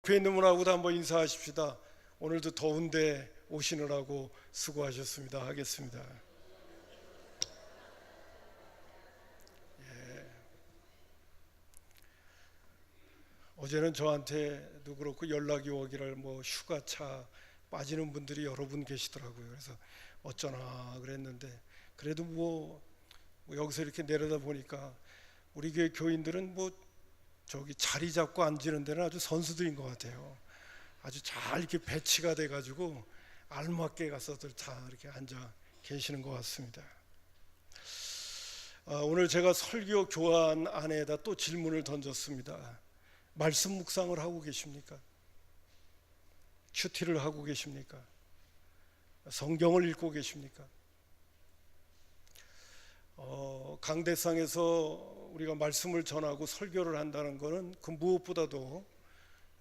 옆에 있는 분하고도 한번 인사하십시다. 오늘도 더운데 오시느라고 수고하셨습니다. 하겠습니다. 어제는 저한테도 그렇고 연락이 오기를 휴가차 빠지는 분들이 여러 분 계시더라고요. 그래서 어쩌나 그랬는데 그래도 여기서 이렇게 내려다 보니까 우리 교회 교인들은 저기 자리 잡고 앉는 데는 아주 선수들인 것 같아요. 아주 잘 이렇게 배치가 돼가지고 알맞게 가서들 다 이렇게 앉아 계시는 것 같습니다. 오늘 제가 설교 교환 안에다 또 질문을 던졌습니다. 말씀 묵상을 하고 계십니까? 큐티를 하고 계십니까? 성경을 읽고 계십니까? 강대상에서 우리가 말씀을 전하고 설교를 한다는 것은 그 무엇보다도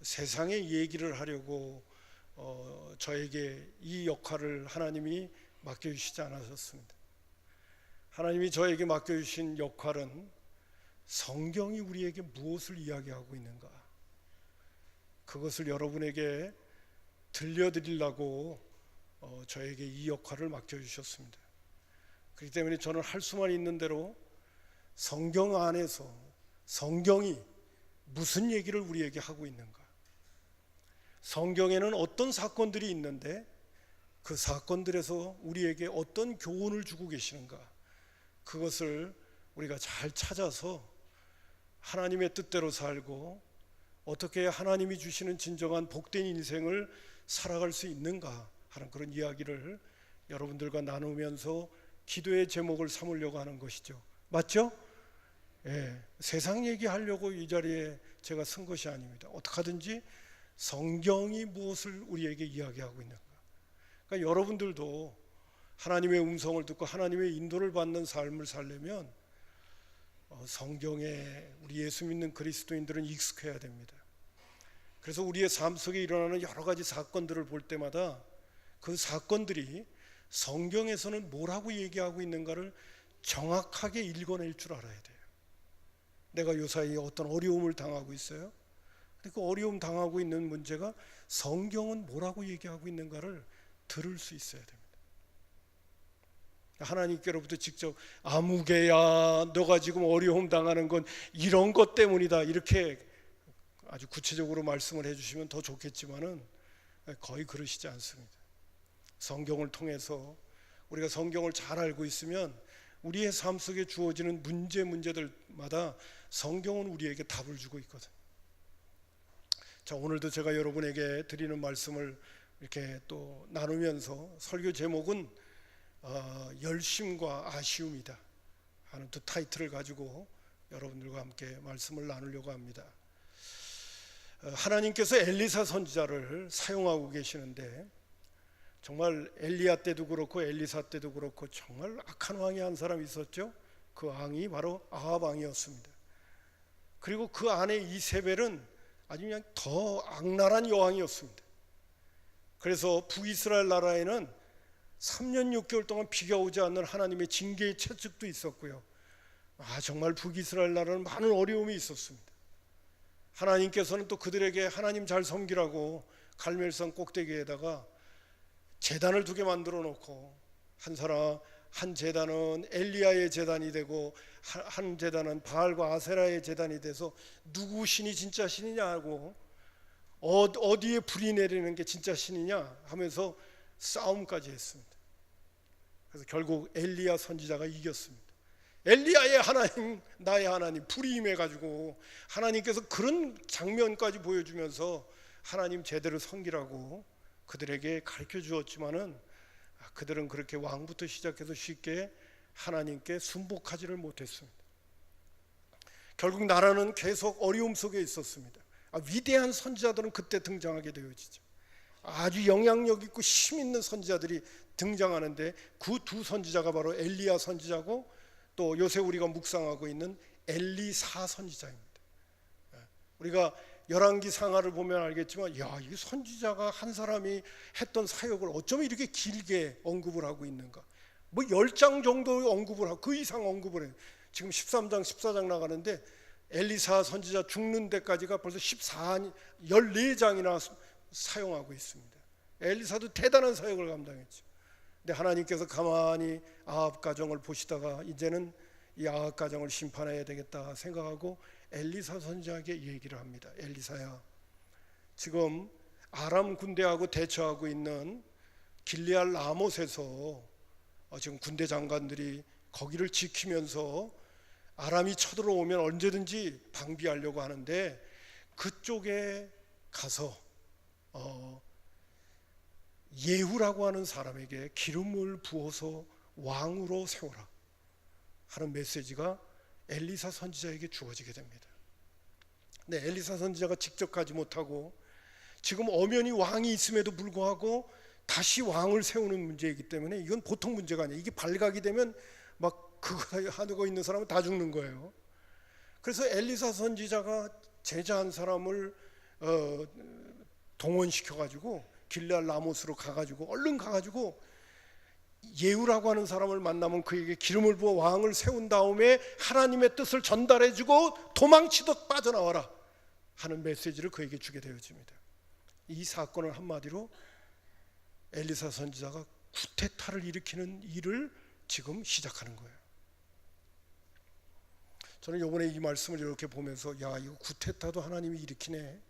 세상의 얘기를 하려고 저에게 이 역할을 하나님이 맡겨주시지 않으셨습니다. 하나님이 저에게 맡겨주신 역할은 성경이 우리에게 무엇을 이야기하고 있는가, 그것을 여러분에게 들려드리려고 저에게 이 역할을 맡겨주셨습니다. 그렇기 때문에 저는 할 수만 있는 대로 성경 안에서 성경이 무슨 얘기를 우리에게 하고 있는가, 성경에는 어떤 사건들이 있는데 그 사건들에서 우리에게 어떤 교훈을 주고 계시는가, 그것을 우리가 잘 찾아서 하나님의 뜻대로 살고 어떻게 하나님이 주시는 진정한 복된 인생을 살아갈 수 있는가 하는 그런 이야기를 여러분들과 나누면서 기도의 제목을 삼으려고 하는 것이죠. 맞죠? 세상 얘기하려고 이 자리에 제가 선 것이 아닙니다. 어떻게 하든지 성경이 무엇을 우리에게 이야기하고 있는가. 그러니까 여러분들도 하나님의 음성을 듣고 하나님의 인도를 받는 삶을 살려면 성경에 우리 예수 믿는 그리스도인들은 익숙해야 됩니다. 그래서 우리의 삶 속에 일어나는 여러 가지 사건들을 볼 때마다 그 사건들이 성경에서는 뭐라고 얘기하고 있는가를 정확하게 읽어낼 줄 알아야 돼요. 내가 요사이에 어떤 어려움을 당하고 있어요. 그 어려움 당하고 있는 문제가 성경은 뭐라고 얘기하고 있는가를 들을 수 있어야 됩니다. 하나님께로부터 직접 아무개야 너가 지금 어려움 당하는 건 이런 것 때문이다 이렇게 아주 구체적으로 말씀을 해주시면 더 좋겠지만은 거의 그러시지 않습니다. 성경을 통해서 우리가 성경을 잘 알고 있으면 우리의 삶 속에 주어지는 문제들마다 성경은 우리에게 답을 주고 있거든요. 자, 오늘도 제가 여러분에게 드리는 말씀을 이렇게 또 나누면서 설교 제목은 열심과 아쉬움이다 하는 두 타이틀을 가지고 여러분들과 함께 말씀을 나누려고 합니다. 하나님께서 엘리사 선지자를 사용하고 계시는데 정말 엘리야 때도 그렇고 엘리사 때도 그렇고 정말 악한 왕이 한 사람이 있었죠. 그 왕이 바로 아합 왕이었습니다. 그리고 그 안에 이세벨은 아주 그냥 더 악랄한 여왕이었습니다. 그래서 북이스라엘 나라에는 3년 6개월 동안 비가 오지 않는 하나님의 징계의 채찍도 있었고요. 정말 북이스라엘 나라는 많은 어려움이 있었습니다. 하나님께서는 또 그들에게 하나님 잘 섬기라고 갈멜산 꼭대기에다가 제단을 2개 만들어 놓고 한 제단은 엘리야의 제단이 되고 한 제단은 바알과 아세라의 제단이 돼서 누구 신이 진짜 신이냐고 어디에 불이 내리는 게 진짜 신이냐 하면서 싸움까지 했습니다. 그래서 결국 엘리야 선지자가 이겼습니다. 엘리야의 하나님, 나의 하나님, 불이 임해가지고 하나님께서 그런 장면까지 보여주면서 하나님 제대로 섬기라고 그들에게 가르쳐 주었지만은 그들은 그렇게 왕부터 시작해서 쉽게 하나님께 순복하지를 못했습니다. 결국 나라는 계속 어려움 속에 있었습니다. 위대한 선지자들은 그때 등장하게 되어지죠. 아주 영향력 있고 힘 있는 선지자들이 등장하는데 그 두 선지자가 바로 엘리야 선지자고 또 요새 우리가 묵상하고 있는 엘리사 선지자입니다. 우리가 열왕기 상하를 보면 알겠지만 이 선지자가 한 사람이 했던 사역을 어쩌면 이렇게 길게 언급을 하고 있는가. 10장 정도 언급을 하고 그 이상 언급을 해요. 지금 13장 14장 나가는데 엘리사 선지자 죽는 데까지가 벌써 14장이나 사용하고 있습니다. 엘리사도 대단한 사역을 감당했죠. 근데 하나님께서 가만히 아합 가정을 보시다가 이제는 이 아합 가정을 심판해야 되겠다 생각하고 엘리사 선지자에게 얘기를 합니다. 엘리사야, 지금 아람 군대하고 대처하고 있는 길리앗 라못에서 지금 군대 장관들이 거기를 지키면서 아람이 쳐들어오면 언제든지 방비하려고 하는데 그쪽에 가서 예후라고 하는 사람에게 기름을 부어서 왕으로 세워라 하는 메시지가 엘리사 선지자에게 주어지게 됩니다. 근데 엘리사 선지자가 직접 가지 못하고 지금 엄연히 왕이 있음에도 불구하고 다시 왕을 세우는 문제이기 때문에 이건 보통 문제가 아니에요. 이게 발각이 되면 막 그거 하고 있는 사람은 다 죽는 거예요. 그래서 엘리사 선지자가 제자 한 사람을 동원시켜가지고 길르앗 라못으로 가가지고 얼른 가가지고 예후라고 하는 사람을 만나면 그에게 기름을 부어 왕을 세운 다음에 하나님의 뜻을 전달해주고 도망치듯 빠져나와라 하는 메시지를 그에게 주게 되어집니다. 이 사건을 한마디로 엘리사 선지자가 쿠데타를 일으키는 일을 지금 시작하는 거예요. 저는 이번에 이 말씀을 이렇게 보면서 야, 이거 쿠데타도 하나님이 일으키네.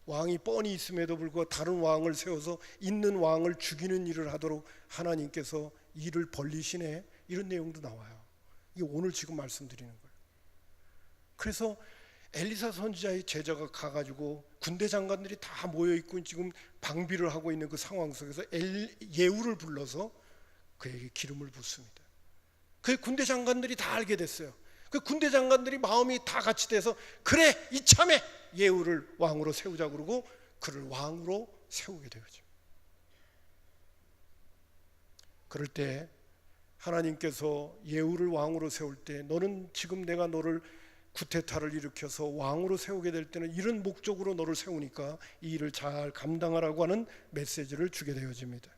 왕이 뻔히 있음에도 불구하고 다른 왕을 세워서 있는 왕을 죽이는 일을 하도록 하나님께서 일을 벌리시네. 이런 내용도 나와요. 이게 오늘 지금 말씀드리는 거예요. 그래서 엘리사 선지자의 제자가 가가지고 군대 장관들이 다 모여있고 지금 방비를 하고 있는 그 상황 속에서 예후를 불러서 그에게 기름을 붓습니다. 그 군대 장관들이 다 알게 됐어요. 그 군대 장관들이 마음이 다 같이 돼서 그래 이참에 예후를 왕으로 세우자 그러고 그를 왕으로 세우게 되죠. 그럴 때 하나님께서 예후를 왕으로 세울 때 너는 지금 내가 너를 쿠데타를 일으켜서 왕으로 세우게 될 때는 이런 목적으로 너를 세우니까 이 일을 잘 감당하라고 하는 메시지를 주게 되어집니다.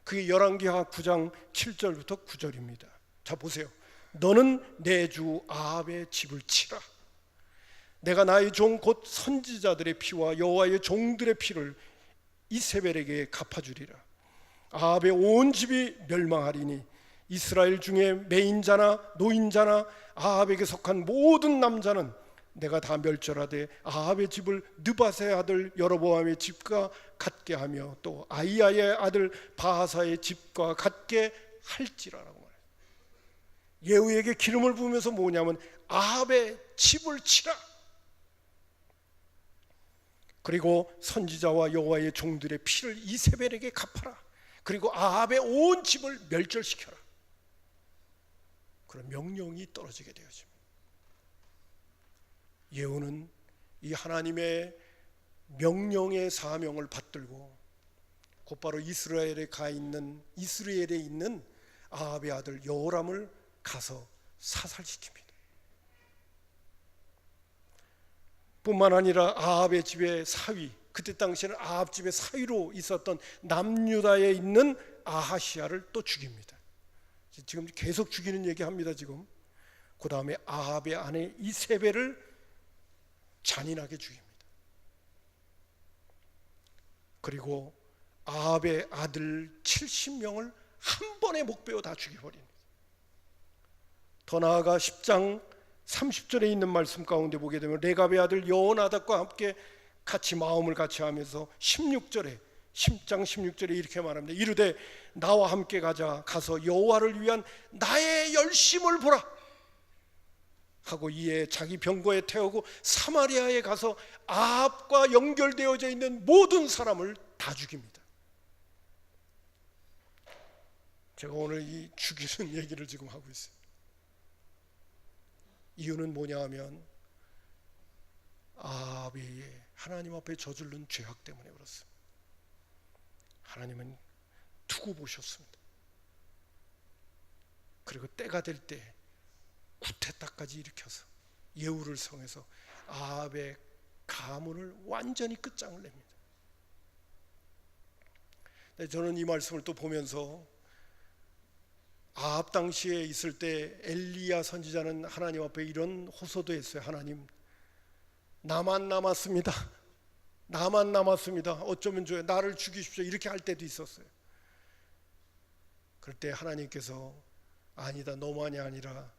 그게 열왕기하 9장 7절부터 9절입니다. 자 보세요. 너는 내 주 아합의 집을 치라. 내가 나의 종 곧 선지자들의 피와 여호와의 종들의 피를 이세벨에게 갚아주리라. 아합의 온 집이 멸망하리니 이스라엘 중에 매인자나 노인자나 아합에게 속한 모든 남자는 내가 다 멸절하되 아합의 집을 느밧의 아들 여로보암의 집과 같게 하며 또 아이야의 아들 바하사의 집과 같게 할지라라고 말해요. 예후에게 기름을 부으면서 뭐냐면 아합의 집을 치라. 그리고 선지자와 여호와의 종들의 피를 이세벨에게 갚아라. 그리고 아합의 온 집을 멸절시켜라. 그런 명령이 떨어지게 되어집니다. 예후는 이 하나님의 명령의 사명을 받들고 곧바로 이스라엘에 있는 아합의 아들 여호람을 가서 사살시킵니다. 뿐만 아니라 아합의 집의 사위, 그때 당시에는 아합 집의 사위로 있었던 남유다에 있는 아하시야를 또 죽입니다. 지금 계속 죽이는 얘기합니다. 지금 그 다음에 아합의 아내 이세벨을 잔인하게 죽입니다. 그리고 아합의 아들 70명을 한 번에 목베어 다 죽여버립니다. 더 나아가 10장 30절에 있는 말씀 가운데 보게 되면 레갑의 아들 여호나답과 함께 같이 마음을 같이 하면서 10장 16절에 이렇게 말합니다. 이르되 나와 함께 가서 여호와를 위한 나의 열심을 보라 하고 이에 자기 병거에 태우고 사마리아에 가서 아합과 연결되어져 있는 모든 사람을 다 죽입니다. 제가 오늘 이 죽이는 얘기를 지금 하고 있어요. 이유는 뭐냐 하면 아합이 하나님 앞에 저지른 죄악 때문에 그렇습니다. 하나님은 두고 보셨습니다. 그리고 때가 될 때 쿠데타까지 일으켜서 예후를 성해서 아합의 가문을 완전히 끝장을 냅니다. 저는 이 말씀을 또 보면서 아합 당시에 있을 때 엘리야 선지자는 하나님 앞에 이런 호소도 했어요. 하나님, 나만 남았습니다. 나만 남았습니다. 어쩌면 좋아요. 나를 죽이십시오. 이렇게 할 때도 있었어요. 그럴 때 하나님께서 아니다, 너만이 아니라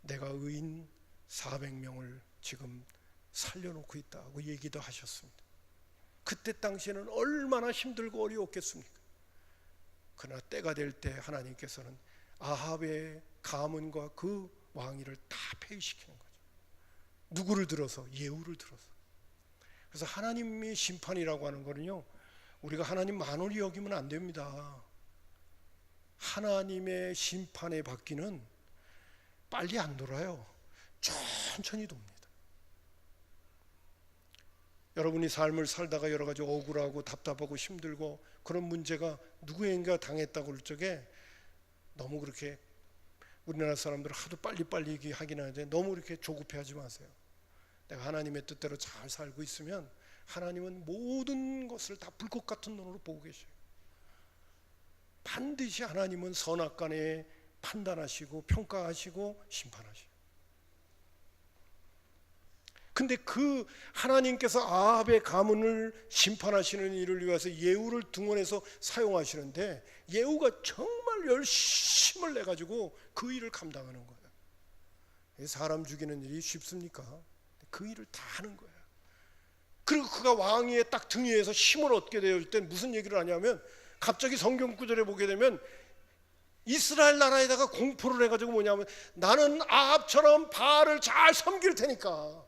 내가 의인 400명을 지금 살려놓고 있다고 얘기도 하셨습니다. 그때 당시에는 얼마나 힘들고 어려웠겠습니까? 그러나 때가 될 때 하나님께서는 아합의 가문과 그 왕위를 다 폐위시키는 거죠. 누구를 들어서? 예후를 들어서. 그래서 하나님의 심판이라고 하는 거는요, 우리가 하나님 만홀히 여기면 안 됩니다. 하나님의 심판의 바퀴는 빨리 안 돌아요. 천천히 돕니다. 여러분이 삶을 살다가 여러 가지 억울하고 답답하고 힘들고 그런 문제가 누구에게 당했다고 그럴 적에 너무 그렇게 우리나라 사람들은 하도 빨리빨리 얘기하긴 하는데 너무 이렇게 조급해하지 마세요. 내가 하나님의 뜻대로 잘 살고 있으면 하나님은 모든 것을 다 불꽃 같은 눈으로 보고 계셔요. 반드시 하나님은 선악간에 판단하시고 평가하시고 심판하시고. 근데 그 하나님께서 아합의 가문을 심판하시는 일을 위해서 예후를 등원해서 사용하시는데 예후가 정말 열심을 내가지고 그 일을 감당하는 거예요. 사람 죽이는 일이 쉽습니까? 그 일을 다 하는 거예요. 그리고 그가 왕위에 딱 등위에서 힘을 얻게 되었을 때 무슨 얘기를 하냐면, 갑자기 성경 구절에 보게 되면 이스라엘 나라에다가 공포를 해가지고 뭐냐면, 나는 아합처럼 바알을 잘 섬길 테니까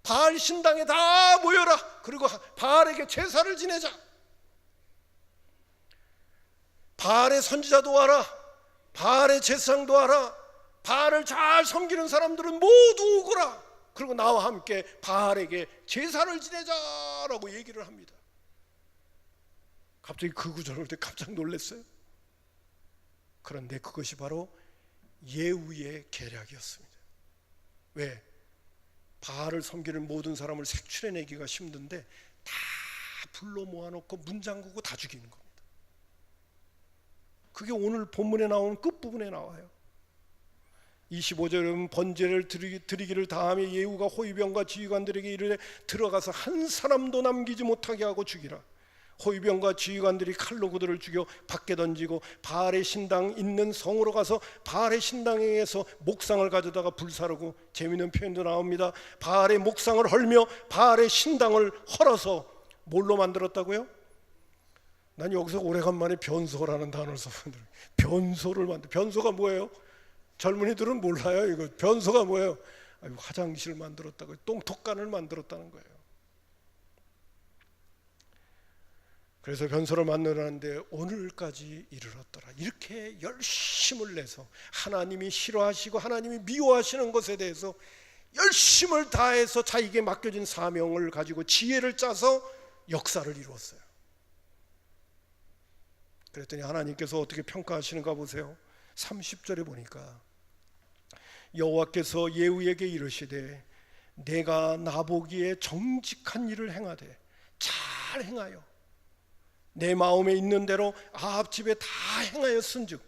바알 신당에 다 모여라. 그리고 바알에게 제사를 지내자. 바알의 선지자도 와라. 바알의 제사장도 와라. 바알을 잘 섬기는 사람들은 모두 오거라. 그리고 나와 함께 바알에게 제사를 지내자라고 얘기를 합니다. 갑자기 그 구절을 볼 때 깜짝 놀랐어요. 그런데 그것이 바로 예후의 계략이었습니다. 왜? 바알을 섬기는 모든 사람을 색출해내기가 힘든데 다 불러 모아놓고 문 잠그고 다 죽이는 겁니다. 그게 오늘 본문에 나오는 끝부분에 나와요. 25절은 번제를 드리기를 다하며 예후가 호위병과 지휘관들에게 이르되 들어가서 한 사람도 남기지 못하게 하고 죽이라. 호위병과 지휘관들이 칼로 그들을 죽여 밖에 던지고 바알의 신당 있는 성으로 가서 바알의 신당에서 목상을 가져다가 불사르고, 재미있는 표현도 나옵니다. 바알의 목상을 헐며 바알의 신당을 헐어서 뭘로 만들었다고요? 난 여기서 오래간만에 변소라는 단어를 썼는데, 변소를 만들. 변소가 뭐예요? 젊은이들은 몰라요. 이거 변소가 뭐예요? 화장실을 만들었다고, 똥톡간을 만들었다는 거예요. 그래서 변소를 만들었는데 오늘까지 이르렀더라. 이렇게 열심을 내서 하나님이 싫어하시고 하나님이 미워하시는 것에 대해서 열심을 다해서 자기에게 맡겨진 사명을 가지고 지혜를 짜서 역사를 이루었어요. 그랬더니 하나님께서 어떻게 평가하시는가 보세요. 30절에 보니까 여호와께서 예후에게 이르시되 내가 나보기에 정직한 일을 행하되 잘 행하여 내 마음에 있는 대로 아합 집에 다 행하였은즉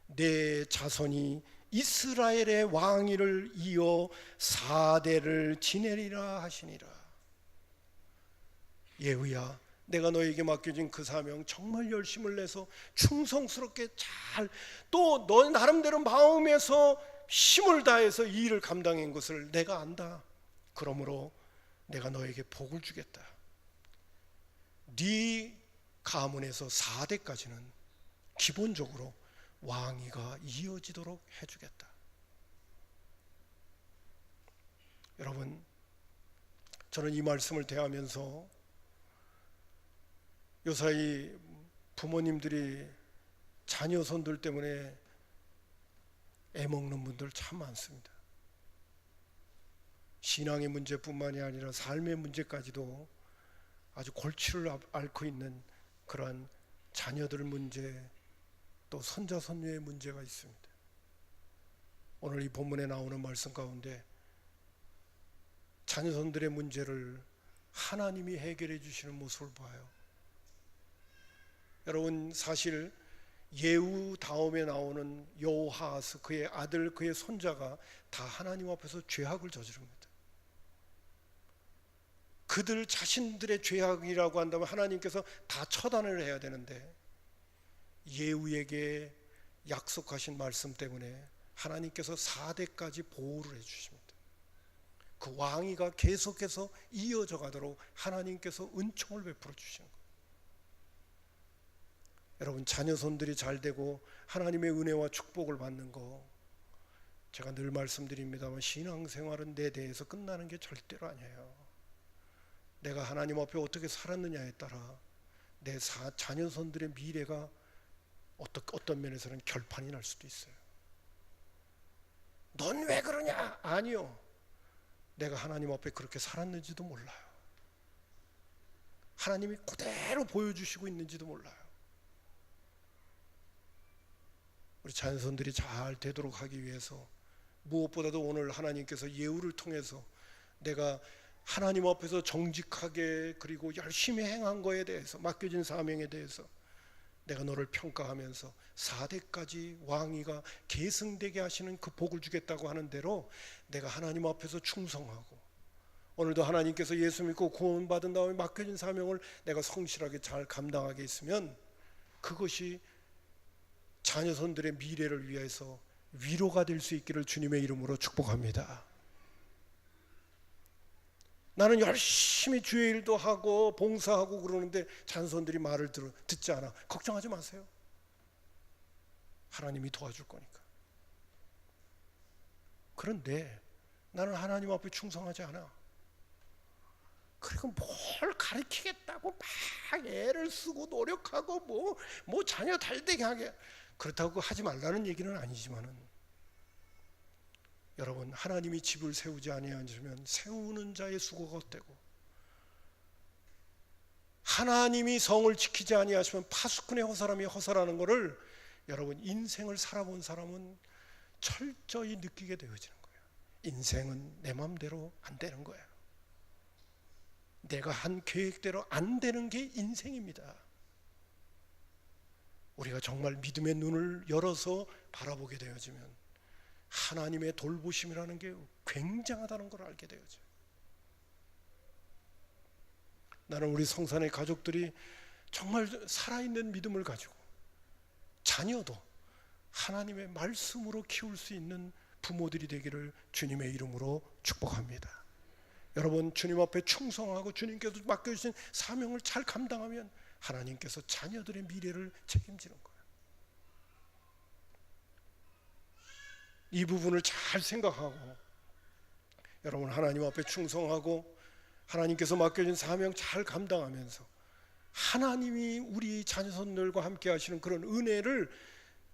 내 자손이 이스라엘의 왕위를 이어 4대를 지내리라 하시니라. 예후야, 내가 너에게 맡겨진 그 사명 정말 열심을 내서 충성스럽게 잘, 또 너 나름대로 마음에서 힘을 다해서 이 일을 감당한 것을 내가 안다. 그러므로 내가 너에게 복을 주겠다. 네 가문에서 4대까지는 기본적으로 왕위가 이어지도록 해주겠다. 여러분, 저는 이 말씀을 대하면서 요사이 부모님들이 자녀손들 때문에 애먹는 분들 참 많습니다. 신앙의 문제뿐만이 아니라 삶의 문제까지도 아주 골치를 앓고 있는 그러한 자녀들 문제, 또 손자 손녀의 문제가 있습니다. 오늘 이 본문에 나오는 말씀 가운데 자녀손들의 문제를 하나님이 해결해 주시는 모습을 봐요. 여러분, 사실 예후 다음에 나오는 여호아하스, 그의 아들, 그의 손자가 다 하나님 앞에서 죄악을 저지릅니다. 그들 자신들의 죄악이라고 한다면 하나님께서 다 처단을 해야 되는데 예후에게 약속하신 말씀 때문에 하나님께서 4대까지 보호를 해주십니다. 그 왕위가 계속해서 이어져 가도록 하나님께서 은총을 베풀어 주시는 거예요. 여러분, 자녀손들이 잘 되고 하나님의 은혜와 축복을 받는 거, 제가 늘 말씀드립니다만 신앙생활은 내 대해서 끝나는 게 절대로 아니에요. 내가 하나님 앞에 어떻게 살았느냐에 따라 내 자녀손들의 미래가 어떤 면에서는 결판이 날 수도 있어요. 넌 왜 그러냐? 아니요. 내가 하나님 앞에 그렇게 살았는지도 몰라요. 하나님이 그대로 보여주시고 있는지도 몰라요. 우리 자녀손들이 잘 되도록 하기 위해서 무엇보다도 오늘 하나님께서 예후를 통해서 내가 하나님 앞에서 정직하게 그리고 열심히 행한 거에 대해서, 맡겨진 사명에 대해서 내가 너를 평가하면서 4대까지 왕위가 계승되게 하시는 그 복을 주겠다고 하는 대로 내가 하나님 앞에서 충성하고, 오늘도 하나님께서 예수 믿고 구원받은 다음에 맡겨진 사명을 내가 성실하게 잘 감당하게 있으면 그것이 자녀손들의 미래를 위해서 위로가 될 수 있기를 주님의 이름으로 축복합니다. 나는 열심히 주의 일도 하고 봉사하고 그러는데 자녀손들이 말을 듣지 않아. 걱정하지 마세요. 하나님이 도와줄 거니까. 그런데 나는 하나님 앞에 충성하지 않아. 그리고 뭘 가르치겠다고 막 애를 쓰고 노력하고 뭐 자녀 달되게 하게, 그렇다고 하지 말라는 얘기는 아니지만은, 여러분, 하나님이 집을 세우지 아니하시면 세우는 자의 수고가 헛되고, 하나님이 성을 지키지 아니하시면 파수꾼의 허사람이 허사라는 것을 여러분, 인생을 살아본 사람은 철저히 느끼게 되어지는 거예요. 인생은 내 마음대로 안 되는 거예요. 내가 한 계획대로 안 되는 게 인생입니다. 우리가 정말 믿음의 눈을 열어서 바라보게 되어지면 하나님의 돌보심이라는 게 굉장하다는 걸 알게 되어져요. 나는 우리 성산의 가족들이 정말 살아있는 믿음을 가지고 자녀도 하나님의 말씀으로 키울 수 있는 부모들이 되기를 주님의 이름으로 축복합니다. 여러분, 주님 앞에 충성하고 주님께서 맡겨주신 사명을 잘 감당하면 하나님께서 자녀들의 미래를 책임지는 거예요. 이 부분을 잘 생각하고 여러분, 하나님 앞에 충성하고 하나님께서 맡겨진 사명 잘 감당하면서 하나님이 우리 자녀손들과 함께 하시는 그런 은혜를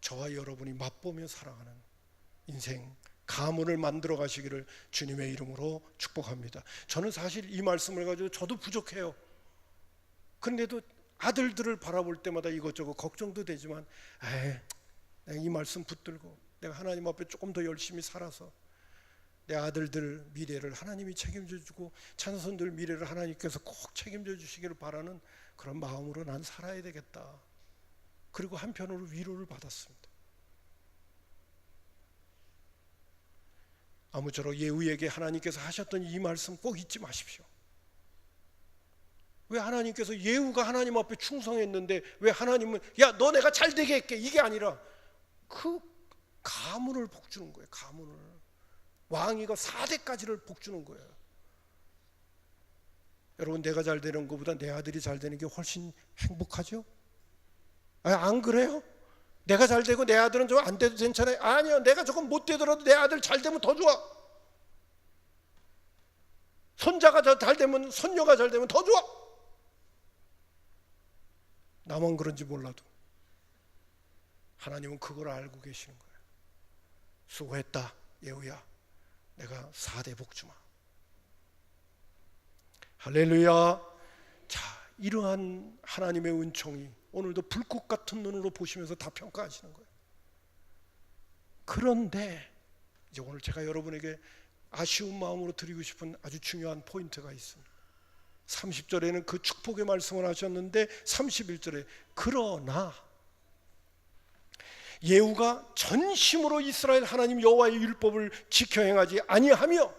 저와 여러분이 맛보며 살아가는 인생 가문을 만들어 가시기를 주님의 이름으로 축복합니다. 저는 사실 이 말씀을 가지고 저도 부족해요. 그런데도 아들들을 바라볼 때마다 이것저것 걱정도 되지만, 내가 이 말씀 붙들고 내가 하나님 앞에 조금 더 열심히 살아서 내 아들들 미래를 하나님이 책임져 주고 자녀손들 미래를 하나님께서 꼭 책임져 주시기를 바라는 그런 마음으로 난 살아야 되겠다. 그리고 한편으로 위로를 받았습니다. 아무쪼록 예후에게 하나님께서 하셨던 이 말씀 꼭 잊지 마십시오. 왜 하나님께서 예후가 하나님 앞에 충성했는데 왜 하나님은 야, 너 내가 잘 되게 할게, 이게 아니라 그 가문을 복주는 거예요. 가문을, 왕위가 4대까지를 복주는 거예요. 여러분, 내가 잘 되는 것보다 내 아들이 잘 되는 게 훨씬 행복하죠? 안 그래요? 내가 잘 되고 내 아들은 좀 안 돼도 괜찮아요? 아니요, 내가 조금 못 되더라도 내 아들 잘 되면 더 좋아. 손자가 잘 되면, 손녀가 잘 되면 더 좋아. 나만 그런지 몰라도 하나님은 그걸 알고 계시는 거예요. 수고했다 예후야, 내가 4대 복주마. 할렐루야. 자, 이러한 하나님의 은총이 오늘도 불꽃 같은 눈으로 보시면서 다 평가하시는 거예요. 그런데 이제 오늘 제가 여러분에게 아쉬운 마음으로 드리고 싶은 아주 중요한 포인트가 있습니다. 30절에는 그 축복의 말씀을 하셨는데 31절에 그러나 예후가 전심으로 이스라엘 하나님 여호와의 율법을 지켜 행하지 아니하며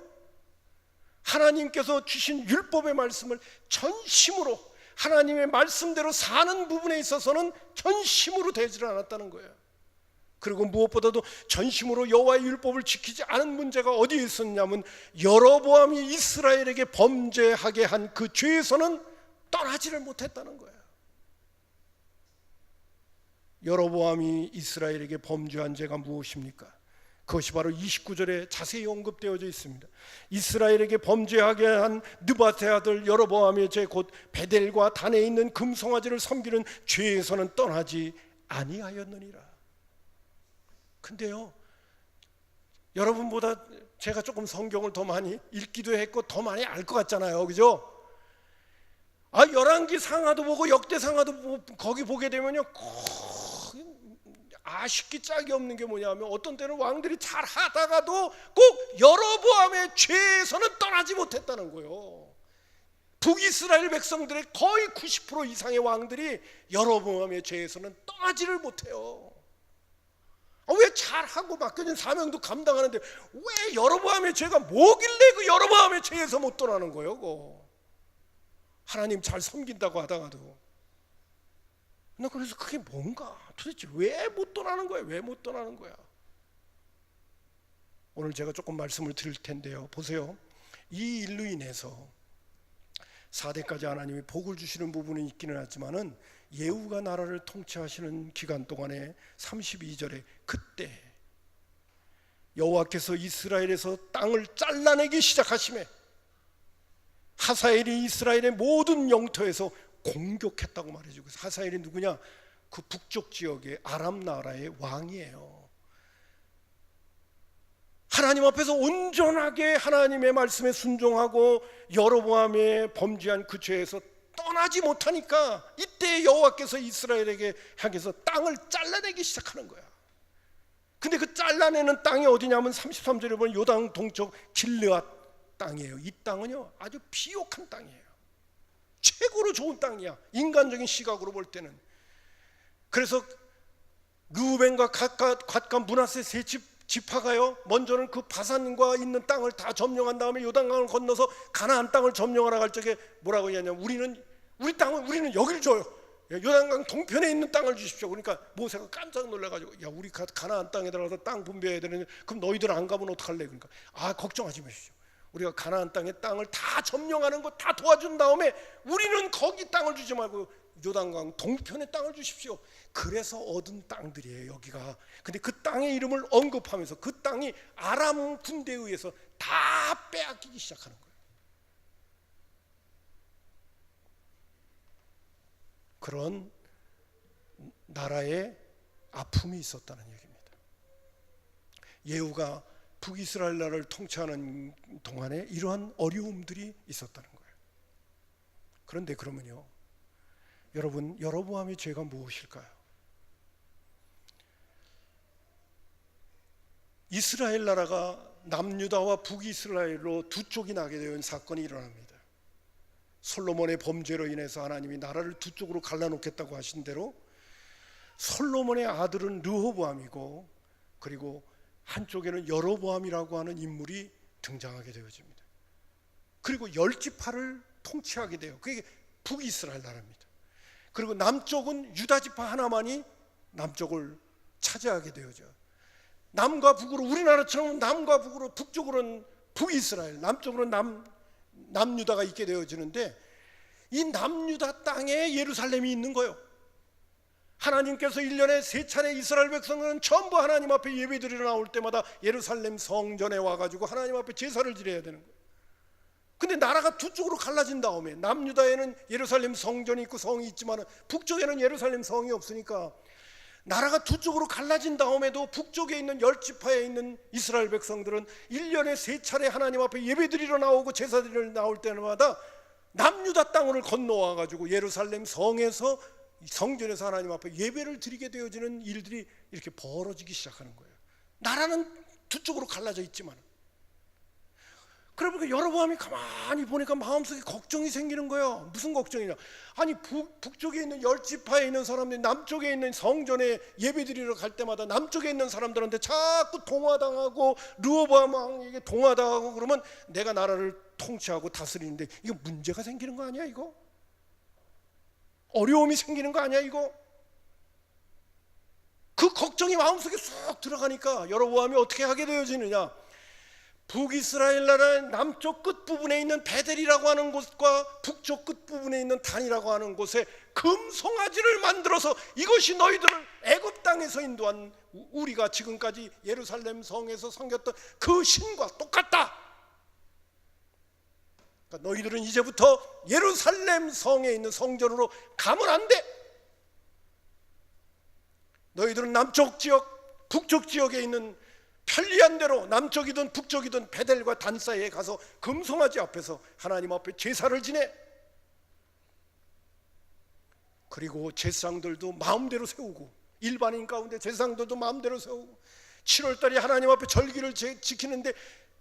하나님께서 주신 율법의 말씀을 전심으로 하나님의 말씀대로 사는 부분에 있어서는 전심으로 되지를 않았다는 거예요. 그리고 무엇보다도 전심으로 여호와의 율법을 지키지 않은 문제가 어디에 있었냐면 여로보암이 이스라엘에게 범죄하게 한 그 죄에서는 떠나지를 못했다는 거예요. 여로보암이 이스라엘에게 범죄한 죄가 무엇입니까? 그것이 바로 29절에 자세히 언급되어져 있습니다. 이스라엘에게 범죄하게 한 느바트의 아들 여로보암의 죄 곧 베델과 단에 있는 금송아지를 섬기는 죄에서는 떠나지 아니하였느니라. 근데요, 여러분보다 제가 조금 성경을 더 많이 읽기도 했고 더 많이 알 것 같잖아요, 그죠? 열왕기 상하도 보고 역대 상하도 보고 거기 보게 되면요, 아쉽기 짝이 없는 게 뭐냐면 어떤 때는 왕들이 잘 하다가도 꼭 여로보암의 죄에서는 떠나지 못했다는 거예요. 북이스라엘 백성들의 거의 90% 이상의 왕들이 여로보암의 죄에서는 떠나지를 못해요. 왜 잘하고 맡겨진 사명도 감당하는데 왜 여로보암의 죄가 뭐길래 그 여로보암의 죄에서 못 떠나는 거예요? 그거. 하나님 잘 섬긴다고 하다가도. 나 그래서 그게 뭔가 도대체 왜 못 떠나는 거야? 왜 못 떠나는 거야? 오늘 제가 조금 말씀을 드릴 텐데요, 보세요. 이 일로 인해서 4대까지 하나님이 복을 주시는 부분이 있기는 하지만은 예후가 나라를 통치하시는 기간 동안에 32절에 그때 여호와께서 이스라엘에서 땅을 잘라내기 시작하시매 하사엘이 이스라엘의 모든 영토에서 공격했다고 말해주고, 하사엘이 누구냐? 그 북쪽 지역의 아람 나라의 왕이에요. 하나님 앞에서 온전하게 하나님의 말씀에 순종하고 여로보암의 범죄한 그 죄에서 떠나지 못하니까 이때 여호와께서 이스라엘에게 향해서 땅을 잘라내기 시작하는 거야. 근데 그 잘라내는 땅이 어디냐면 33절에 보면 요단 동쪽 길르앗 땅이에요. 이 땅은요 아주 비옥한 땅이에요. 최고로 좋은 땅이야, 인간적인 시각으로 볼 때는. 그래서 르우벤과 갓과 므낫세 세 지파가요 먼저는 그 바산과 있는 땅을 다 점령한 다음에 요단강을 건너서 가나안 땅을 점령하러 갈 적에 뭐라고 하냐면 우리는 여길 줘요. 요단강 동편에 있는 땅을 주십시오. 그러니까 모세가 깜짝 놀라가지고 야, 우리 가나안 땅에 들어가서 땅 분배해야 되는데 그럼 너희들 안 가면 어떡할래? 그러니까 걱정하지 마십시오. 우리가 가나안 땅의 땅을 다 점령하는 거 다 도와준 다음에 우리는 거기 땅을 주지 말고 요단강 동편의 땅을 주십시오. 그래서 얻은 땅들이에요, 여기가. 근데 그 땅의 이름을 언급하면서 그 땅이 아람 군대에 의해서 다 빼앗기기 시작하는 거예요. 그런 나라의 아픔이 있었다는 얘기입니다. 예후가 북이스라엘 나라를 통치하는 동안에 이러한 어려움들이 있었다는 거예요. 그런데 그러면요, 여러분, 여로보암의 죄가 무엇일까요? 이스라엘 나라가 남유다와 북이스라엘로 두 쪽이 나게 된 사건이 일어납니다. 솔로몬의 범죄로 인해서 하나님이 나라를 두 쪽으로 갈라놓겠다고 하신 대로 솔로몬의 아들은 르호보암이고 그리고 한쪽에는 여로보암이라고 하는 인물이 등장하게 되어집니다. 그리고 10지파를 통치하게 돼요. 그게 북이스라엘 나라입니다. 그리고 남쪽은 유다지파 하나만이 남쪽을 차지하게 되어져. 남과 북으로, 우리나라처럼 남과 북으로, 북쪽으로는 북이스라엘, 남쪽으로는 남유다가 있게 되어지는데 이 남유다 땅에 예루살렘이 있는 거예요. 하나님께서 1년에 3차례 이스라엘 백성은 전부 하나님 앞에 예배드리러 나올 때마다 예루살렘 성전에 와가지고 하나님 앞에 제사를 드려야 되는 거예요. 근데 나라가 두 쪽으로 갈라진 다음에 남유다에는 예루살렘 성전이 있고 성이 있지만 북쪽에는 예루살렘 성이 없으니까 나라가 두 쪽으로 갈라진 다음에도 북쪽에 있는 10지파에 있는 이스라엘 백성들은 1년에 3차례 하나님 앞에 예배드리러 나오고 제사드리러 나올 때마다 남유다 땅을 건너와가지고 예루살렘 성에서 성전에서 하나님 앞에 예배를 드리게 되어지는 일들이 이렇게 벌어지기 시작하는 거예요. 나라는 두 쪽으로 갈라져 있지만 그러니까 여로보암이 가만히 보니까 마음속에 걱정이 생기는 거예요. 무슨 걱정이냐? 아니 북쪽에 있는 10지파에 있는 사람들이 남쪽에 있는 성전에 예배드리러 갈 때마다 남쪽에 있는 사람들한테 자꾸 동화당하고 르호보암 왕에게 동화당하고 그러면 내가 나라를 통치하고 다스리는데 이거 문제가 생기는 거 아니야 이거? 어려움이 생기는 거 아니야 이거? 그 걱정이 마음속에 쑥 들어가니까 여로보암이 어떻게 하게 되어지느냐? 북이스라엘 나라의 남쪽 끝부분에 있는 베델이라고 하는 곳과 북쪽 끝부분에 있는 단이라고 하는 곳에 금송아지를 만들어서 이것이 너희들을 애굽 땅에서 인도한 우리가 지금까지 예루살렘 성에서 섬겼던 그 신과 똑같다. 그러니까 너희들은 이제부터 예루살렘 성에 있는 성전으로 가면 안 돼. 너희들은 남쪽 지역, 북쪽 지역에 있는 편리한 대로 남쪽이든 북쪽이든 베델과 단 사이에 가서 금송아지 앞에서 하나님 앞에 제사를 지내. 그리고 제사장들도 마음대로 세우고, 일반인 가운데 제사장들도 마음대로 세우고, 7월달에 하나님 앞에 절기를 지키는데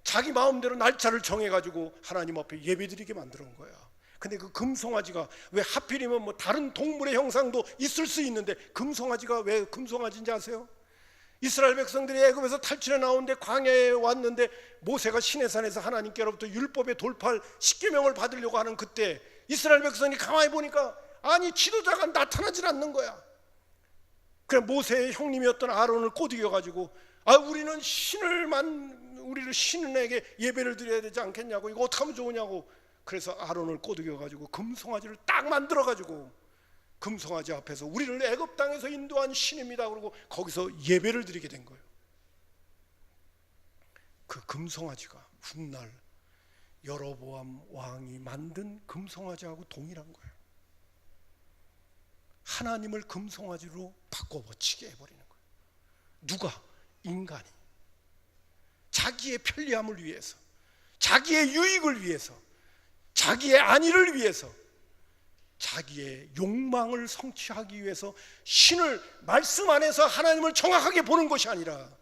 자기 마음대로 날짜를 정해가지고 하나님 앞에 예배드리게 만들어 온 거야. 근데 그 금송아지가 왜 하필이면 뭐 다른 동물의 형상도 있을 수 있는데 금송아지가 왜 금송아지인지 아세요? 이스라엘 백성들이 애굽에서 탈출해 나오는데 광야에 왔는데 모세가 시내산에서 하나님께로부터 율법의 돌팔 10계명을 받으려고 하는 그때 이스라엘 백성이 가만히 보니까 아니 지도자가 나타나질 않는 거야. 그래 모세의 형님이었던 아론을 꼬드겨가지고 우리는 우리를 신에게 예배를 드려야 되지 않겠냐고, 이거 어떻게 하면 좋으냐고. 그래서 아론을 꼬드겨가지고 금송아지를 딱 만들어가지고 금송아지 앞에서 우리를 애굽 땅에서 인도한 신입니다 그러고 거기서 예배를 드리게 된 거예요. 그 금송아지가 훗날 여로보암 왕이 만든 금송아지하고 동일한 거예요. 하나님을 금송아지로 바꿔버치게 해버리는 거예요. 누가? 인간이 자기의 편리함을 위해서, 자기의 유익을 위해서, 자기의 안위를 위해서, 자기의 욕망을 성취하기 위해서 신을 말씀 안에서 하나님을 정확하게 보는 것이 아니라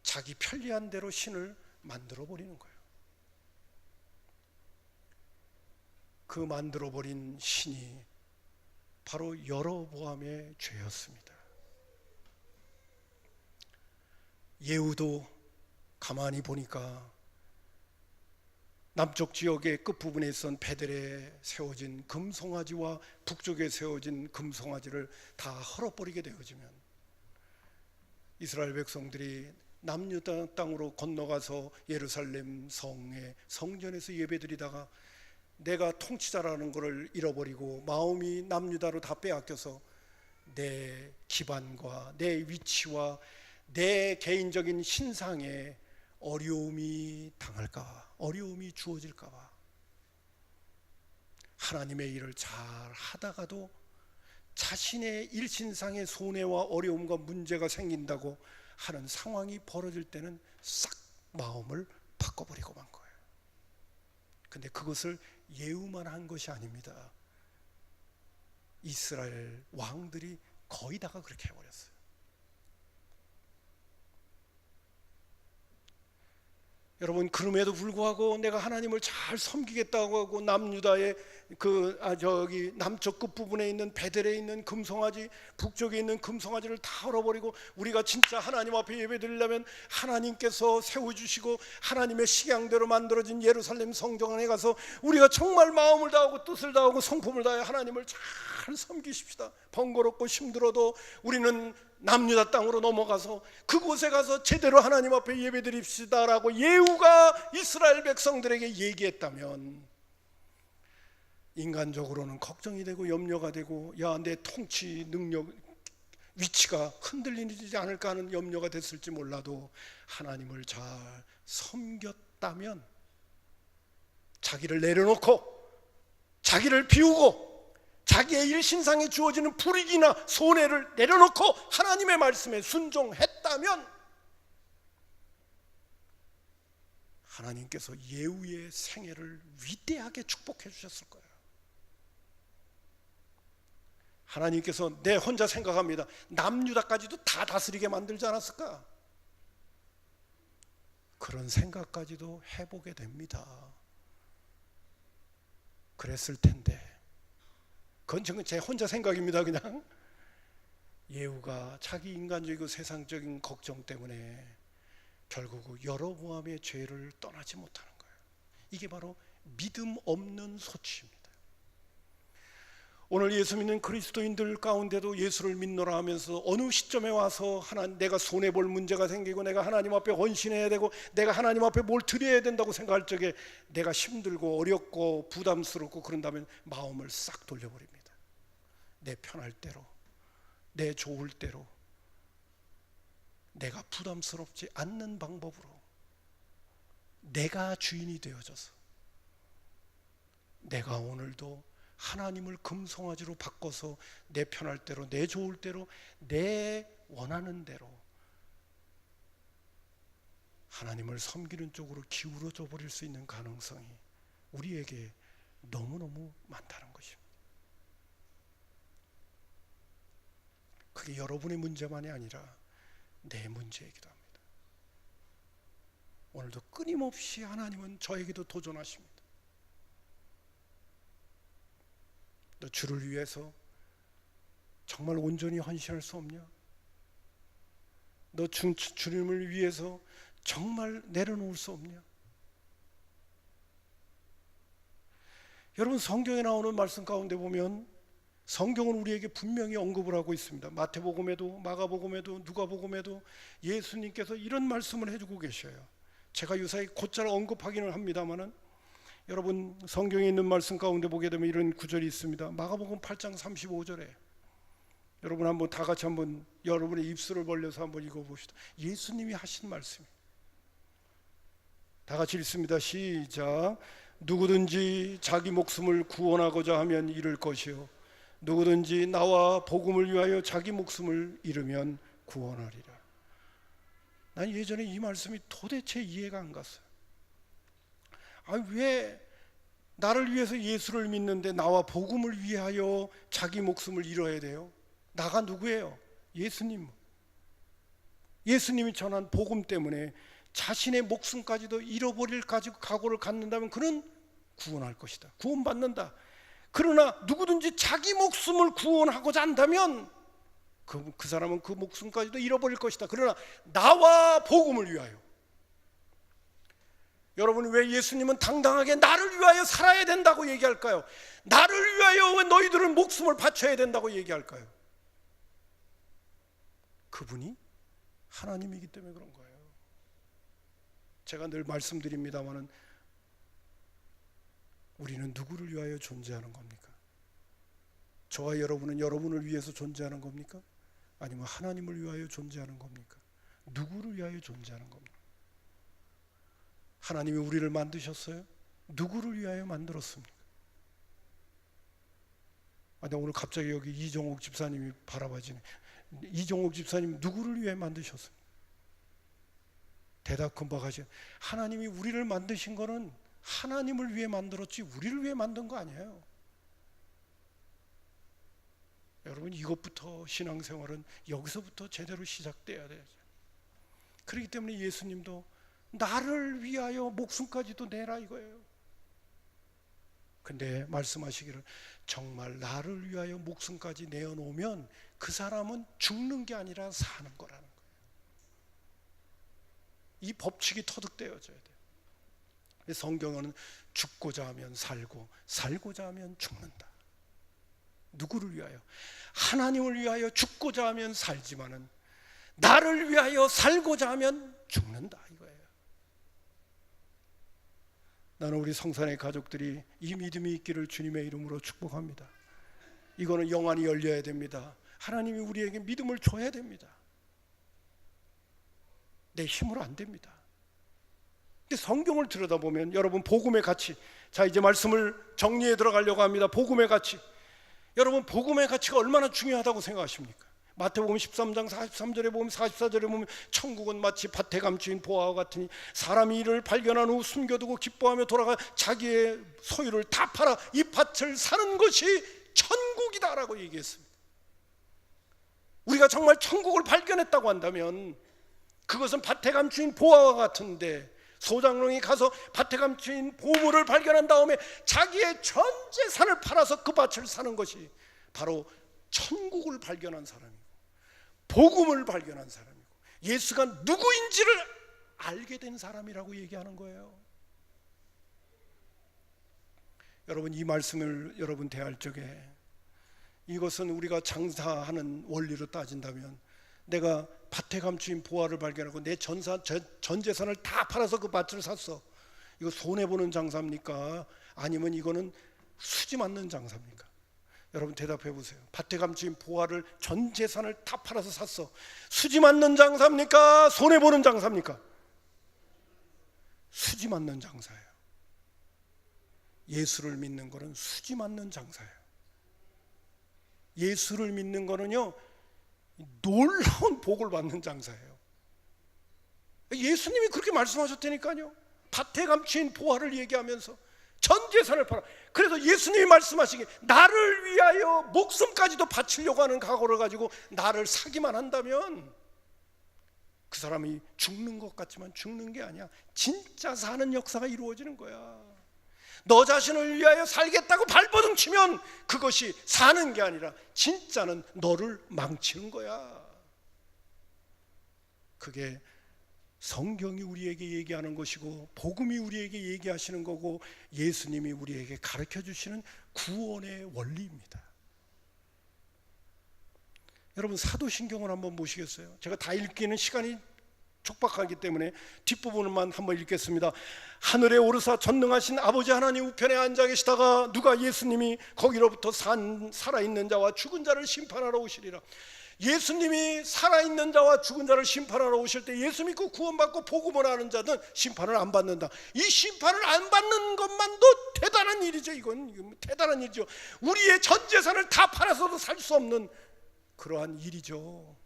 자기 편리한 대로 신을 만들어 버리는 거예요. 그 만들어 버린 신이 바로 여로보암의 죄였습니다. 예후도 가만히 보니까 남쪽 지역의 끝부분에 있던 베델에 세워진 금송아지와 북쪽에 세워진 금송아지를 다 헐어버리게 되어지면 이스라엘 백성들이 남유다 땅으로 건너가서 예루살렘 성의 성전에서 예배드리다가 내가 통치자라는 것을 잃어버리고 마음이 남유다로 다 빼앗겨서 내 기반과 내 위치와 내 개인적인 신상에 어려움이 당할까, 어려움이 주어질까 봐 하나님의 일을 잘 하다가도 자신의 일신상의 손해와 어려움과 문제가 생긴다고 하는 상황이 벌어질 때는 싹 마음을 바꿔버리고 만 거예요. 근데 그것을 예후만 한 것이 아닙니다. 이스라엘 왕들이 거의 다가 그렇게 해버렸어요. 여러분, 그럼에도 불구하고 내가 하나님을 잘 섬기겠다고 하고 남유다의 저기 남쪽 끝부분에 있는 베델에 있는 금송아지, 북쪽에 있는 금송아지를 다 헐어버리고 우리가 진짜 하나님 앞에 예배드리려면 하나님께서 세워주시고 하나님의 식양대로 만들어진 예루살렘 성전 안에 가서 우리가 정말 마음을 다하고 뜻을 다하고 성품을 다해 하나님을 잘 섬기십시다. 번거롭고 힘들어도 우리는 남유다 땅으로 넘어가서 그곳에 가서 제대로 하나님 앞에 예배드립시다라고 예후가 이스라엘 백성들에게 얘기했다면 인간적으로는 걱정이 되고 염려가 되고 내 통치 능력 위치가 흔들리지 않을까 하는 염려가 됐을지 몰라도 하나님을 잘 섬겼다면 자기를 내려놓고 자기를 비우고 자기의 일신상에 주어지는 불이익이나 손해를 내려놓고 하나님의 말씀에 순종했다면 하나님께서 예후의 생애를 위대하게 축복해 주셨을 거예요. 하나님께서 내 혼자 생각합니다. 남유다까지도 다 다스리게 만들지 않았을까? 그런 생각까지도 해보게 됩니다. 그랬을 텐데, 그건 제 혼자 생각입니다. 그냥 예후가 자기 인간적이고 세상적인 걱정 때문에 결국 여로보암의 죄를 떠나지 못하는 거예요. 이게 바로 믿음 없는 소치입니다. 오늘 예수 믿는 그리스도인들 가운데도 예수를 믿노라 하면서 어느 시점에 와서 내가 손해볼 문제가 생기고 내가 하나님 앞에 헌신해야 되고 내가 하나님 앞에 뭘 드려야 된다고 생각할 적에 내가 힘들고 어렵고 부담스럽고 그런다면 마음을 싹 돌려버립니다. 내 편할 대로, 내 좋을 대로, 내가 부담스럽지 않는 방법으로 내가 주인이 되어져서 내가 오늘도 하나님을 금송아지로 바꿔서 내 편할 대로, 내 좋을 대로, 내 원하는 대로 하나님을 섬기는 쪽으로 기울어져 버릴 수 있는 가능성이 우리에게 너무너무 많다는 것입니다. 그게 여러분의 문제만이 아니라 내 문제이기도 합니다. 오늘도 끊임없이 하나님은 저에게도 도전하십니다. 너 주를 위해서 정말 온전히 헌신할 수 없냐? 너 주님을 위해서 정말 내려놓을 수 없냐? 여러분, 성경에 나오는 말씀 가운데 보면 성경은 우리에게 분명히 언급을 하고 있습니다. 마태복음에도 마가복음에도 누가복음에도 예수님께서 이런 말씀을 해주고 계셔요. 제가 유사히 곧잘 언급하기는 합니다만은 여러분, 성경에 있는 말씀 가운데 보게 되면 이런 구절이 있습니다. 마가복음 8장 35절에 여러분 한번 다 같이 한번 여러분의 입술을 벌려서 한번 읽어봅시다. 예수님이 하신 말씀입니다. 다 같이 읽습니다. 시작. 누구든지 자기 목숨을 구원하고자 하면 잃을 것이요 누구든지 나와 복음을 위하여 자기 목숨을 잃으면 구원하리라. 난 예전에 이 말씀이 도대체 이해가 안 갔어요. 왜 나를 위해서 예수를 믿는데 나와 복음을 위하여 자기 목숨을 잃어야 돼요? 나가 누구예요? 예수님. 예수님이 전한 복음 때문에 자신의 목숨까지도 잃어버릴 가지고 각오를 갖는다면 그는 구원할 것이다. 구원받는다. 그러나 누구든지 자기 목숨을 구원하고자 한다면 그 사람은 그 목숨까지도 잃어버릴 것이다. 그러나 나와 복음을 위하여. 여러분, 왜 예수님은 당당하게 나를 위하여 살아야 된다고 얘기할까요? 나를 위하여 왜 너희들은 목숨을 바쳐야 된다고 얘기할까요? 그분이 하나님이기 때문에 그런 거예요. 제가 늘 말씀드립니다마는 우리는 누구를 위하여 존재하는 겁니까? 저와 여러분은 여러분을 위해서 존재하는 겁니까? 아니면 하나님을 위하여 존재하는 겁니까? 누구를 위하여 존재하는 겁니까? 하나님이 우리를 만드셨어요? 누구를 위하여 만들었습니까? 오늘 갑자기 여기 이종옥 집사님이 바라봐지네. 이종옥 집사님 누구를 위해 만드셨습니까? 대답 금방 하죠. 하나님이 우리를 만드신 거는 하나님을 위해 만들었지 우리를 위해 만든 거 아니에요. 여러분, 이것부터 신앙생활은 여기서부터 제대로 시작돼야 돼요. 그렇기 때문에 예수님도 나를 위하여 목숨까지도 내라 이거예요. 근데 말씀하시기를 정말 나를 위하여 목숨까지 내어놓으면 그 사람은 죽는 게 아니라 사는 거라는 거예요. 이 법칙이 터득되어져야 돼요. 성경은 죽고자 하면 살고 살고자 하면 죽는다. 누구를 위하여? 하나님을 위하여 죽고자 하면 살지만은 나를 위하여 살고자 하면 죽는다 이거예요. 나는 우리 성산의 가족들이 이 믿음이 있기를 주님의 이름으로 축복합니다. 이거는 영안이 열려야 됩니다. 하나님이 우리에게 믿음을 줘야 됩니다. 내 힘으로 안 됩니다. 근데 성경을 들여다보면 여러분, 복음의 가치, 자 이제 말씀을 정리해 들어가려고 합니다. 복음의 가치, 여러분 복음의 가치가 얼마나 중요하다고 생각하십니까? 마태복음 13장 43절에 보면 44절에 보면 천국은 마치 밭에 감추인 보화와 같으니 사람이 이를 발견한 후 숨겨두고 기뻐하며 돌아가 자기의 소유를 다 팔아 이 밭을 사는 것이 천국이다라고 얘기했습니다. 우리가 정말 천국을 발견했다고 한다면 그것은 밭에 감추인 보화와 같은데 소장농이 가서 밭에 감춘 보물을 발견한 다음에 자기의 전 재산을 팔아서 그 밭을 사는 것이 바로 천국을 발견한 사람이고 복음을 발견한 사람이고 예수가 누구인지를 알게 된 사람이라고 얘기하는 거예요. 여러분, 이 말씀을 여러분 대할 적에 이것은 우리가 장사하는 원리로 따진다면 내가 밭에 감추인 보화를 발견하고 내 전 재산을 다 팔아서 그 밭을 샀어. 이거 손해보는 장사입니까? 아니면 이거는 수지 맞는 장사입니까? 여러분 대답해 보세요. 밭에 감추인 보화를 전 재산을 다 팔아서 샀어. 수지 맞는 장사입니까? 손해보는 장사입니까? 수지 맞는 장사예요. 예수를 믿는 거는 수지 맞는 장사예요. 예수를 믿는 거는요, 놀라운 복을 받는 장사예요. 예수님이 그렇게 말씀하셨다니까요. 밭에 감추인 보화를 얘기하면서 전 재산을 팔아. 그래서 예수님이 말씀하시기에 나를 위하여 목숨까지도 바치려고 하는 각오를 가지고 나를 사기만 한다면 그 사람이 죽는 것 같지만 죽는 게 아니야. 진짜 사는 역사가 이루어지는 거야. 너 자신을 위하여 살겠다고 발버둥 치면 그것이 사는 게 아니라 진짜는 너를 망치는 거야. 그게 성경이 우리에게 얘기하는 것이고 복음이 우리에게 얘기하시는 거고 예수님이 우리에게 가르쳐 주시는 구원의 원리입니다. 여러분, 사도신경을 한번 보시겠어요? 제가 다 읽기는 시간이 촉박하기 때문에 뒷부분만 한번 읽겠습니다. 하늘에 오르사 전능하신 아버지 하나님 우편에 앉아 계시다가 누가 예수님이 거기로부터 살아있는 자와 죽은 자를 심판하러 오시리라. 예수님이 살아있는 자와 죽은 자를 심판하러 오실 때 예수 믿고 구원받고 복음을 아는 자는 심판을 안 받는다. 이 심판을 안 받는 것만도 대단한 일이죠. 이건 대단한 일이죠. 우리의 전 재산을 다 팔아서도 살 수 없는 그러한 일이죠.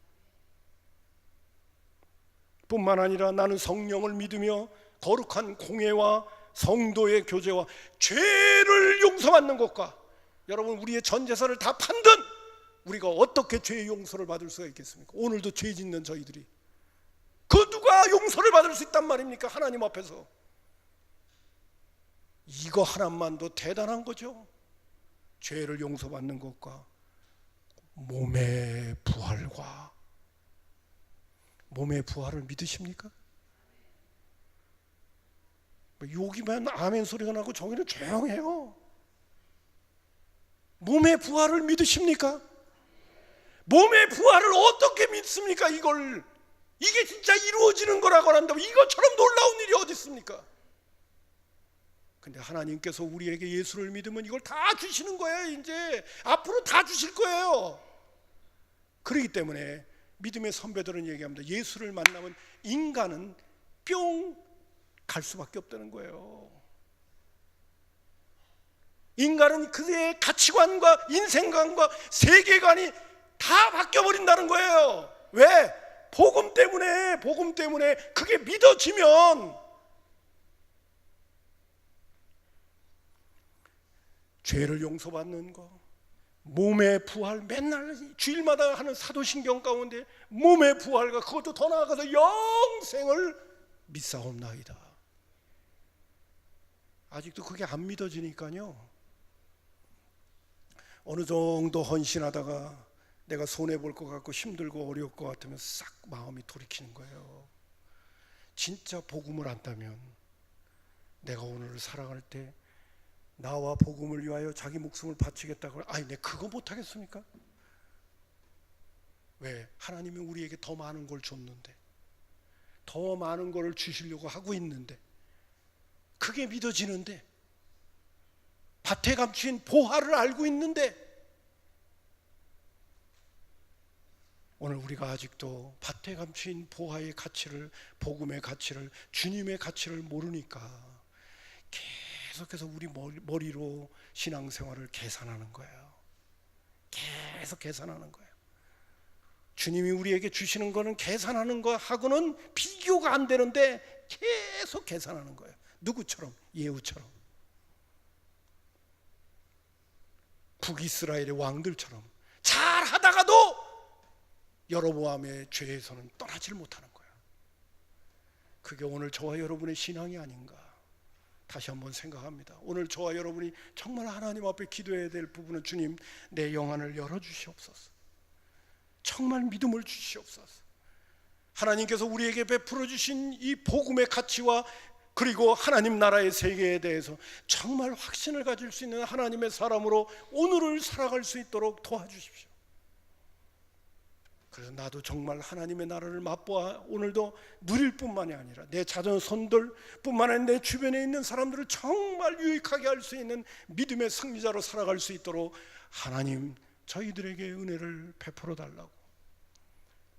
뿐만 아니라 나는 성령을 믿으며 거룩한 공예와 성도의 교제와 죄를 용서받는 것과, 여러분, 우리의 전 재산을 다 판든 우리가 어떻게 죄의 용서를 받을 수가 있겠습니까? 오늘도 죄 짓는 저희들이 그 누가 용서를 받을 수 있단 말입니까? 하나님 앞에서. 이거 하나만도 대단한 거죠. 죄를 용서받는 것과 몸의 부활과. 몸의 부활을 믿으십니까? 여기만 아멘 소리가 나고 저기는 조용해요. 몸의 부활을 믿으십니까? 몸의 부활을 어떻게 믿습니까? 이게 진짜 이루어지는 거라고 한다면 이것처럼 놀라운 일이 어디 있습니까? 근데 하나님께서 우리에게 예수를 믿으면 이걸 다 주시는 거예요. 이제 앞으로 다 주실 거예요. 그렇기 때문에 믿음의 선배들은 얘기합니다. 예수를 만나면 인간은 뿅 갈 수밖에 없다는 거예요. 인간은 그의 가치관과 인생관과 세계관이 다 바뀌어버린다는 거예요. 왜? 복음 때문에 그게 믿어지면 죄를 용서받는 거, 몸의 부활, 맨날 주일마다 하는 사도신경 가운데 몸의 부활과 그것도 더 나아가서 영생을 믿사옵나이다. 아직도 그게 안 믿어지니까요, 어느 정도 헌신하다가 내가 손해볼 것 같고 힘들고 어려울 것 같으면 싹 마음이 돌이키는 거예요. 진짜 복음을 안다면 내가 오늘을 살아갈 때 나와 복음을 위하여 자기 목숨을 바치겠다고, 아니 내가 그거 못하겠습니까? 왜? 하나님이 우리에게 더 많은 걸 줬는데, 더 많은 걸 주시려고 하고 있는데, 그게 믿어지는데, 밭에 감춘 보화를 알고 있는데, 오늘 우리가 아직도 밭에 감춘 보화의 가치를, 복음의 가치를, 주님의 가치를 모르니까 계속해서 우리 머리로 신앙생활을 계산하는 거예요. 계속 계산하는 거예요. 주님이 우리에게 주시는 거는 계산하는 거하고는 비교가 안 되는데 계속 계산하는 거예요. 누구처럼? 예후처럼, 북이스라엘의 왕들처럼 잘하다가도 여로보암의 죄에서는 떠나질 못하는 거예요. 그게 오늘 저와 여러분의 신앙이 아닌가 다시 한번 생각합니다. 오늘 저와 여러분이 정말 하나님 앞에 기도해야 될 부분은 주님, 내 영안을 열어주시옵소서. 정말 믿음을 주시옵소서. 하나님께서 우리에게 베풀어 주신 이 복음의 가치와 그리고 하나님 나라의 세계에 대해서 정말 확신을 가질 수 있는 하나님의 사람으로 오늘을 살아갈 수 있도록 도와주십시오. 그래서 나도 정말 하나님의 나라를 맛보아 오늘도 누릴 뿐만이 아니라 내 자손들 뿐만 아니라 내 주변에 있는 사람들을 정말 유익하게 할 수 있는 믿음의 승리자로 살아갈 수 있도록 하나님 저희들에게 은혜를 베풀어 달라고.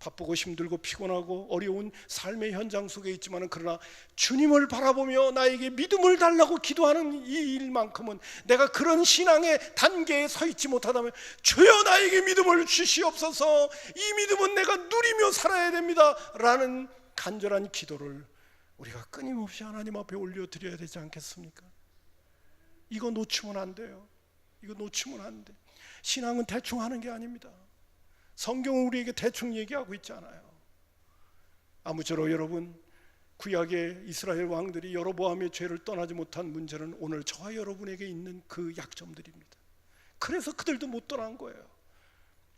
바쁘고 힘들고 피곤하고 어려운 삶의 현장 속에 있지만 그러나 주님을 바라보며 나에게 믿음을 달라고 기도하는 이 일만큼은 내가 그런 신앙의 단계에 서 있지 못하다면 주여 나에게 믿음을 주시옵소서. 이 믿음은 내가 누리며 살아야 됩니다 라는 간절한 기도를 우리가 끊임없이 하나님 앞에 올려드려야 되지 않겠습니까? 이거 놓치면 안 돼요. 이거 놓치면 안 돼. 신앙은 대충 하는 게 아닙니다. 성경은 우리에게 대충 얘기하고 있지 않아요. 아무쪼록 여러분, 구약의 이스라엘 왕들이 여로보암의 죄를 떠나지 못한 문제는 오늘 저와 여러분에게 있는 그 약점들입니다. 그래서 그들도 못 떠난 거예요.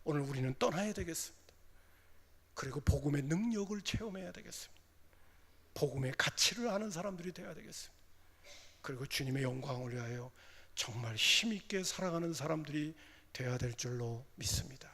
오늘 우리는 떠나야 되겠습니다. 그리고 복음의 능력을 체험해야 되겠습니다. 복음의 가치를 아는 사람들이 되어야 되겠습니다. 그리고 주님의 영광을 위하여 정말 힘있게 살아가는 사람들이 되어야 될 줄로 믿습니다.